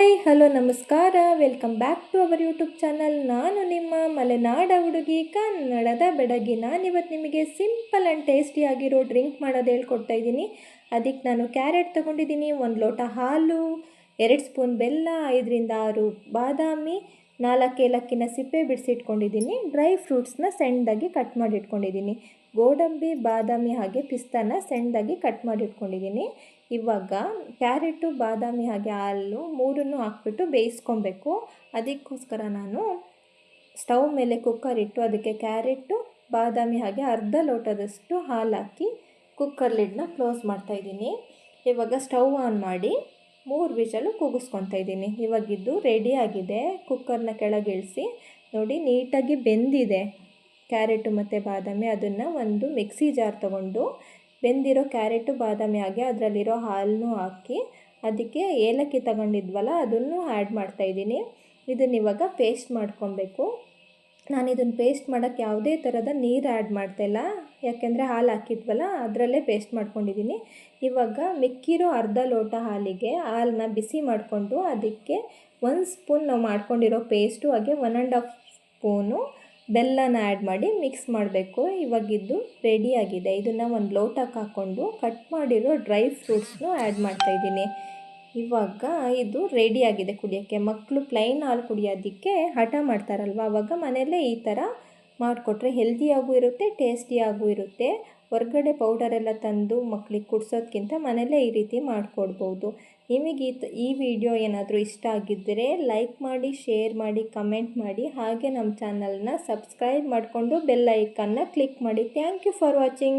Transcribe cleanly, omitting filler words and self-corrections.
Hi hello ನಮಸ್ಕಾರ, welcome back to our YouTube channel. ನಾನು ನಿಮ್ಮ ಮಲೆನಾಡ ಹುಡುಗಿ, ಕನ್ನಡದ ಬೆಡಗಿ. ನಾನಿವತ್ತು ನಿಮಗೆ ಸಿಂಪಲ್ ಆ್ಯಂಡ್ ಟೇಸ್ಟಿಯಾಗಿರೋ ಡ್ರಿಂಕ್ ಮಾಡೋದು ಹೇಳ್ಕೊಡ್ತಾ ಇದ್ದೀನಿ. ಅದಕ್ಕೆ ನಾನು ಕ್ಯಾರೆಟ್ ತೊಗೊಂಡಿದ್ದೀನಿ, 1 ಲೋಟ ಹಾಲು, 2 ಸ್ಪೂನ್ ಬೆಲ್ಲ, 5 6 ಬಾದಾಮಿ, 4 ಏಲಕ್ಕಿನ ಸಿಪ್ಪೆ ಬಿಡಿಸಿಟ್ಕೊಂಡಿದ್ದೀನಿ. ಡ್ರೈ ಫ್ರೂಟ್ಸ್ನ ಸಣ್ಣದಾಗಿ ಕಟ್ ಮಾಡಿ ಇಟ್ಕೊಂಡಿದ್ದೀನಿ. ಗೋಡಂಬಿ, ಬಾದಾಮಿ ಹಾಗೆ ಪಿಸ್ತಾನ ಸಣ್ಣದಾಗಿ ಕಟ್ ಮಾಡಿ ಇಟ್ಕೊಂಡಿದ್ದೀನಿ. ಇವಾಗ ಕ್ಯಾರೆಟು, ಬಾದಾಮಿ ಹಾಗೆ ಹಾಲು ಮೂರನ್ನು ಹಾಕ್ಬಿಟ್ಟು ಬೇಯಿಸ್ಕೊಬೇಕು. ಅದಕ್ಕೋಸ್ಕರ ನಾನು ಸ್ಟವ್ ಮೇಲೆ ಕುಕ್ಕರ್ ಇಟ್ಟು ಅದಕ್ಕೆ ಕ್ಯಾರೆಟು, ಬಾದಾಮಿ ಹಾಗೆ ಅರ್ಧ ಲೋಟದಷ್ಟು ಹಾಲು ಹಾಕಿ ಕುಕ್ಕರ್ ಲಿಡ್ನ ಕ್ಲೋಸ್ ಮಾಡ್ತಾಯಿದ್ದೀನಿ. ಇವಾಗ ಸ್ಟವ್ ಆನ್ ಮಾಡಿ 3 ವಿಷಲು ಕೂಗಿಸ್ಕೊತಾ ಇದ್ದೀನಿ. ಇವಾಗಿದ್ದು ರೆಡಿಯಾಗಿದೆ. ಕುಕ್ಕರ್ನ ಕೆಳಗಿಳಿಸಿ ನೋಡಿ, ನೀಟಾಗಿ ಬೆಂದಿದೆ ಕ್ಯಾರೆಟು ಮತ್ತು ಬಾದಾಮಿ. ಅದನ್ನು ಒಂದು ಮಿಕ್ಸಿ ಜಾರ್ ತೊಗೊಂಡು ಬೆಂದಿರೋ ಕ್ಯಾರೆಟು, ಬಾದಾಮಿ ಹಾಗೆ ಅದರಲ್ಲಿರೋ ಹಾಲನ್ನು ಹಾಕಿ ಅದಕ್ಕೆ ಏಲಕ್ಕಿ ತಗೊಂಡಿದ್ವಲ್ಲ ಅದನ್ನು ಆ್ಯಡ್ ಮಾಡ್ತಾಯಿದ್ದೀನಿ. ಇದನ್ನು ಇವಾಗ ಪೇಸ್ಟ್ ಮಾಡ್ಕೊಬೇಕು. ನಾನು ಇದನ್ನು ಪೇಸ್ಟ್ ಮಾಡೋಕ್ಕೆ ಯಾವುದೇ ಥರದ ನೀರು ಆ್ಯಡ್ ಮಾಡ್ತಾಯಿಲ್ಲ, ಯಾಕೆಂದರೆ ಹಾಲು ಹಾಕಿದ್ವಲ್ಲ ಅದರಲ್ಲೇ ಪೇಸ್ಟ್ ಮಾಡ್ಕೊಂಡಿದ್ದೀನಿ. ಇವಾಗ ಮಿಕ್ಕಿರೋ ಅರ್ಧ ಲೋಟ ಹಾಲಿಗೆ ಹಾಲನ್ನ ಬಿಸಿ ಮಾಡಿಕೊಂಡು ಅದಕ್ಕೆ 1 ಸ್ಪೂನ್ ನಾವು ಮಾಡ್ಕೊಂಡಿರೋ ಪೇಸ್ಟು ಹಾಗೆ 1½ ಸ್ಪೂನು ಬೆಲ್ಲನ ಆ್ಯಡ್ ಮಾಡಿ ಮಿಕ್ಸ್ ಮಾಡಬೇಕು. ಇವಾಗಿದ್ದು ರೆಡಿಯಾಗಿದೆ. ಇದನ್ನು ಒಂದು ಲೋಟಕ್ಕೆ ಹಾಕ್ಕೊಂಡು ಕಟ್ ಮಾಡಿರೋ ಡ್ರೈ ಫ್ರೂಟ್ಸ್ನು ಆ್ಯಡ್ ಮಾಡ್ತಾಯಿದ್ದೀನಿ. ಇವಾಗ ಇದು ರೆಡಿಯಾಗಿದೆ ಕುಡಿಯೋಕ್ಕೆ. ಮಕ್ಕಳು ಪ್ಲೈನ್ ಹಾಲು ಕುಡಿಯೋದಕ್ಕೆ ಹಠ ಮಾಡ್ತಾರಲ್ವ, ಆವಾಗ ಮನೆಯಲ್ಲೇ ಈ ಥರ ಮಾಡಿಕೊಟ್ರೆ ಹೆಲ್ದಿಯಾಗೂ ಇರುತ್ತೆ, ಟೇಸ್ಟಿಯಾಗೂ ಇರುತ್ತೆ. ಹೊರಗಡೆ ಪೌಡರೆಲ್ಲ ತಂದು ಮಕ್ಕಳಿಗೆ ಕುಡಿಸೋದ್ಕಿಂತ ಮನೆಯಲ್ಲೇ ಈ ರೀತಿ ಮಾಡಿಕೊಡ್ಬೋದು. ನಿಮಗೆ ಈ ವಿಡಿಯೋ ಏನಾದರೂ ಇಷ್ಟ ಆಗಿದ್ದರೆ ಲೈಕ್ ಮಾಡಿ, ಶೇರ್ ಮಾಡಿ, ಕಮೆಂಟ್ ಮಾಡಿ. ಹಾಗೆ ನಮ್ಮ ಚಾನಲ್ನ ಸಬ್ಸ್ಕ್ರೈಬ್ ಮಾಡಿಕೊಂಡು ಬೆಲ್ ಐಕನ್ನ ಕ್ಲಿಕ್ ಮಾಡಿ. Thank you for watching.